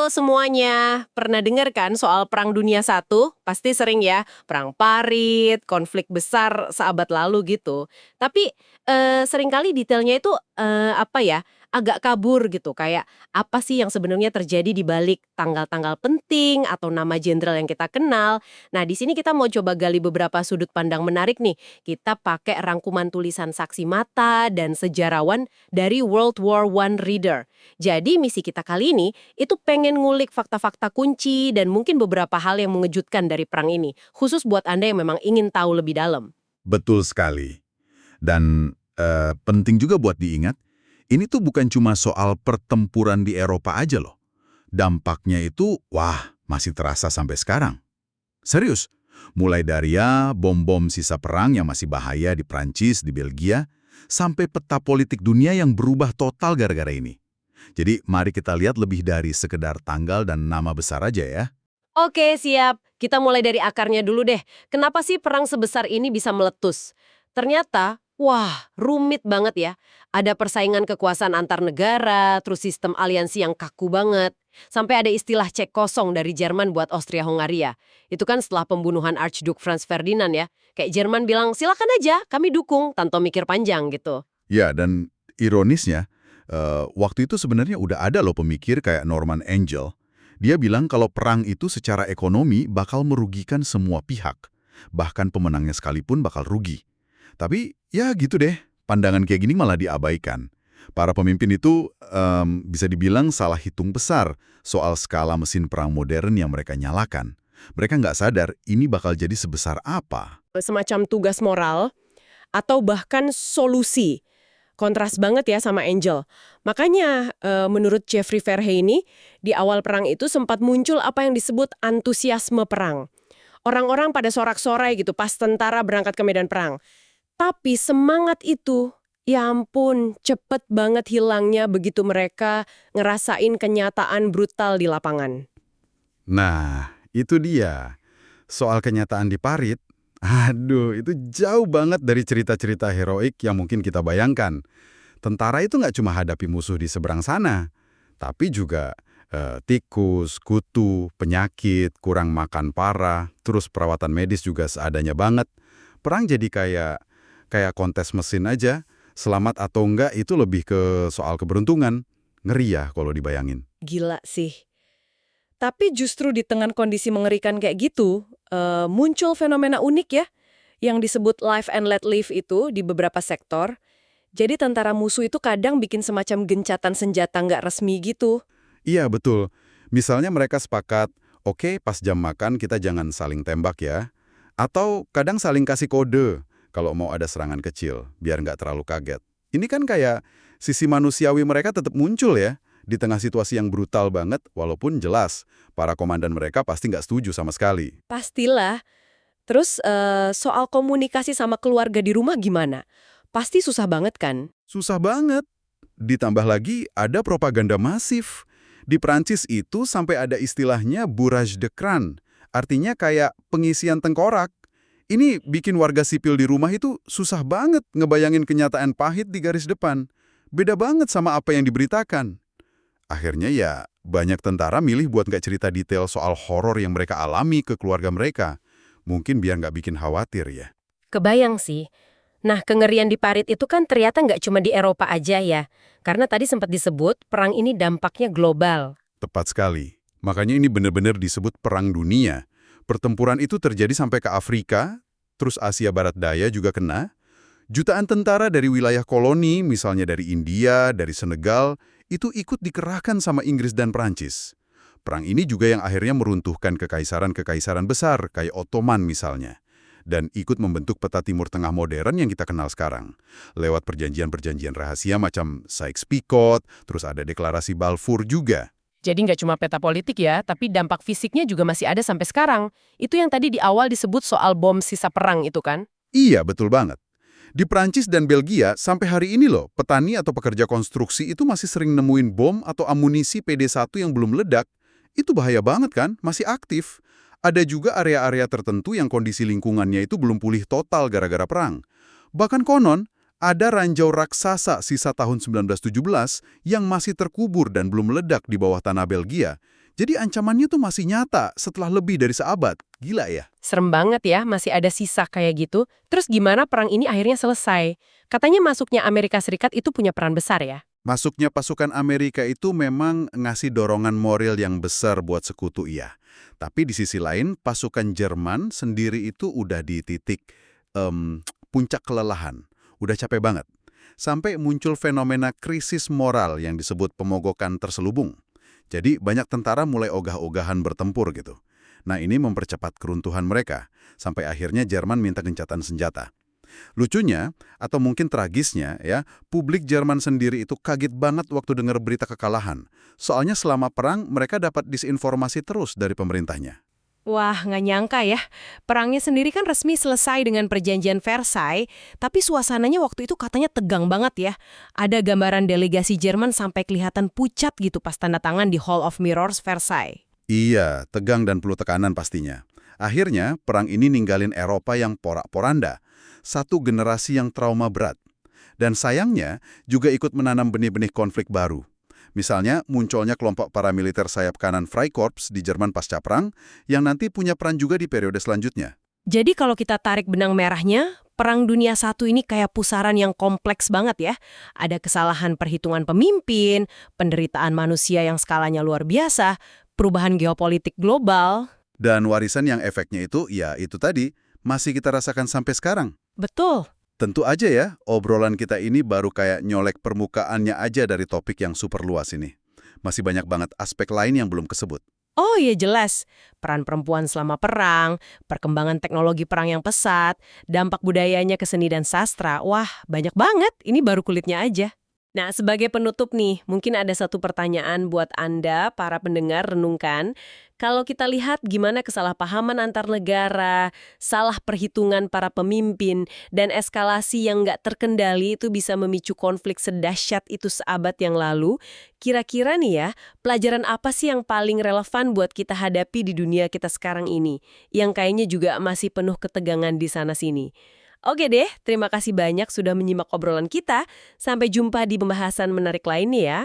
Halo semuanya, pernah dengar kan soal Perang Dunia Satu? Pasti sering ya, perang parit, konflik besar seabad lalu gitu. Tapi seringkali detailnya itu agak kabur gitu, kayak apa sih yang sebenarnya terjadi di balik tanggal-tanggal penting atau nama jenderal yang kita kenal. Nah, di sini kita mau coba gali beberapa sudut pandang menarik nih. Kita pakai rangkuman tulisan saksi mata dan sejarawan dari World War One Reader. Jadi misi kita kali ini itu pengen ngulik fakta-fakta kunci dan mungkin beberapa hal yang mengejutkan dari perang ini, khusus buat Anda yang memang ingin tahu lebih dalam. Betul sekali. Dan penting juga buat diingat, ini tuh bukan cuma soal pertempuran di Eropa aja loh. Dampaknya itu, wah, masih terasa sampai sekarang. Serius, mulai dari bom-bom sisa perang yang masih bahaya di Prancis, di Belgia, sampai peta politik dunia yang berubah total gara-gara ini. Jadi mari kita lihat lebih dari sekedar tanggal dan nama besar aja ya. Oke, siap. Kita mulai dari akarnya dulu deh. Kenapa sih perang sebesar ini bisa meletus? Ternyata, wah, rumit banget ya. Ada persaingan kekuasaan antar negara, terus sistem aliansi yang kaku banget. Sampai ada istilah cek kosong dari Jerman buat Austria-Hongaria. Itu kan setelah pembunuhan Archduke Franz Ferdinand ya. Kayak Jerman bilang, silakan aja, kami dukung, tanpa mikir panjang gitu. Ya, dan ironisnya, waktu itu sebenarnya udah ada loh pemikir kayak Norman Angell. Dia bilang kalau perang itu secara ekonomi bakal merugikan semua pihak. Bahkan pemenangnya sekalipun bakal rugi. Tapi ya gitu deh, pandangan kayak gini malah diabaikan. Para pemimpin itu bisa dibilang salah hitung besar soal skala mesin perang modern yang mereka nyalakan. Mereka nggak sadar ini bakal jadi sebesar apa. Semacam tugas moral, atau bahkan solusi. Kontras banget ya sama Angel. Makanya menurut Jeffrey Verhey ini, di awal perang itu sempat muncul apa yang disebut antusiasme perang. Orang-orang pada sorak-sorai gitu pas tentara berangkat ke medan perang. Tapi semangat itu, ya ampun, cepet banget hilangnya begitu mereka ngerasain kenyataan brutal di lapangan. Nah, itu dia. Soal kenyataan di parit, aduh, itu jauh banget dari cerita-cerita heroik yang mungkin kita bayangkan. Tentara itu nggak cuma hadapi musuh di seberang sana, tapi juga tikus, kutu, penyakit, kurang makan parah, terus perawatan medis juga seadanya banget. Perang jadi kayak kontes mesin aja, selamat atau enggak itu lebih ke soal keberuntungan. Ngeri ya kalau dibayangin. Gila sih. Tapi justru di tengah kondisi mengerikan kayak gitu, muncul fenomena unik ya, yang disebut live and let live itu di beberapa sektor. Jadi tentara musuh itu kadang bikin semacam gencatan senjata nggak resmi gitu. Iya, betul. Misalnya mereka sepakat, oke, pas jam makan kita jangan saling tembak ya. Atau kadang saling kasih kode kalau mau ada serangan kecil, biar nggak terlalu kaget. Ini kan kayak sisi manusiawi mereka tetap muncul ya, di tengah situasi yang brutal banget, walaupun jelas, para komandan mereka pasti nggak setuju sama sekali. Pastilah. Terus soal komunikasi sama keluarga di rumah gimana? Pasti susah banget kan? Susah banget. Ditambah lagi ada propaganda masif. Di Prancis itu sampai ada istilahnya bourrage de crâne, artinya kayak pengisian tengkorak. Ini bikin warga sipil di rumah itu susah banget ngebayangin kenyataan pahit di garis depan. Beda banget sama apa yang diberitakan. Akhirnya ya, banyak tentara milih buat nggak cerita detail soal horor yang mereka alami ke keluarga mereka. Mungkin biar nggak bikin khawatir ya. Kebayang sih. Nah, kengerian di parit itu kan ternyata nggak cuma di Eropa aja ya. Karena tadi sempat disebut perang ini dampaknya global. Tepat sekali. Makanya ini benar-benar disebut perang dunia. Pertempuran itu terjadi sampai ke Afrika, terus Asia Barat Daya juga kena. Jutaan tentara dari wilayah koloni, misalnya dari India, dari Senegal, itu ikut dikerahkan sama Inggris dan Prancis. Perang ini juga yang akhirnya meruntuhkan kekaisaran-kekaisaran besar, kayak Ottoman misalnya. Dan ikut membentuk peta Timur Tengah modern yang kita kenal sekarang. Lewat perjanjian-perjanjian rahasia macam Sykes-Picot, terus ada deklarasi Balfour juga. Jadi nggak cuma peta politik ya, tapi dampak fisiknya juga masih ada sampai sekarang. Itu yang tadi di awal disebut soal bom sisa perang itu kan? Iya, betul banget. Di Prancis dan Belgia, sampai hari ini loh, petani atau pekerja konstruksi itu masih sering nemuin bom atau amunisi PD-1 yang belum meledak. Itu bahaya banget kan, masih aktif. Ada juga area-area tertentu yang kondisi lingkungannya itu belum pulih total gara-gara perang. Bahkan konon, ada ranjau raksasa sisa tahun 1917 yang masih terkubur dan belum meledak di bawah tanah Belgia. Jadi ancamannya tuh masih nyata setelah lebih dari seabad. Gila ya? Serem banget ya, masih ada sisa kayak gitu. Terus gimana perang ini akhirnya selesai? Katanya masuknya Amerika Serikat itu punya peran besar ya? Masuknya pasukan Amerika itu memang ngasih dorongan moral yang besar buat sekutu, iya. Tapi di sisi lain, pasukan Jerman sendiri itu udah di titik puncak kelelahan. Udah capek banget. Sampai muncul fenomena krisis moral yang disebut pemogokan terselubung. Jadi banyak tentara mulai ogah-ogahan bertempur gitu. Nah ini mempercepat keruntuhan mereka. Sampai akhirnya Jerman minta gencatan senjata. Lucunya, atau mungkin tragisnya ya, publik Jerman sendiri itu kaget banget waktu dengar berita kekalahan. Soalnya selama perang mereka dapat disinformasi terus dari pemerintahnya. Wah, nggak nyangka ya. Perangnya sendiri kan resmi selesai dengan perjanjian Versailles, tapi suasananya waktu itu katanya tegang banget ya. Ada gambaran delegasi Jerman sampai kelihatan pucat gitu pas tanda tangan di Hall of Mirrors Versailles. Iya, tegang dan penuh tekanan pastinya. Akhirnya, perang ini ninggalin Eropa yang porak-poranda. Satu generasi yang trauma berat. Dan sayangnya, juga ikut menanam benih-benih konflik baru. Misalnya, munculnya kelompok paramiliter sayap kanan Freikorps di Jerman pasca perang, yang nanti punya peran juga di periode selanjutnya. Jadi kalau kita tarik benang merahnya, Perang Dunia I ini kayak pusaran yang kompleks banget ya. Ada kesalahan perhitungan pemimpin, penderitaan manusia yang skalanya luar biasa, perubahan geopolitik global. Dan warisan yang efeknya itu, ya itu tadi, masih kita rasakan sampai sekarang. Betul. Tentu aja ya, obrolan kita ini baru kayak nyolek permukaannya aja dari topik yang super luas ini. Masih banyak banget aspek lain yang belum kesebut. Oh iya jelas, peran perempuan selama perang, perkembangan teknologi perang yang pesat, dampak budayanya ke seni dan sastra, wah banyak banget, ini baru kulitnya aja. Nah, sebagai penutup nih, mungkin ada satu pertanyaan buat Anda, para pendengar, renungkan. Kalau kita lihat gimana kesalahpahaman antar negara, salah perhitungan para pemimpin, dan eskalasi yang nggak terkendali itu bisa memicu konflik sedahsyat itu seabad yang lalu, kira-kira nih ya, pelajaran apa sih yang paling relevan buat kita hadapi di dunia kita sekarang ini, yang kayaknya juga masih penuh ketegangan di sana-sini? Oke deh, terima kasih banyak sudah menyimak obrolan kita. Sampai jumpa di pembahasan menarik lainnya ya.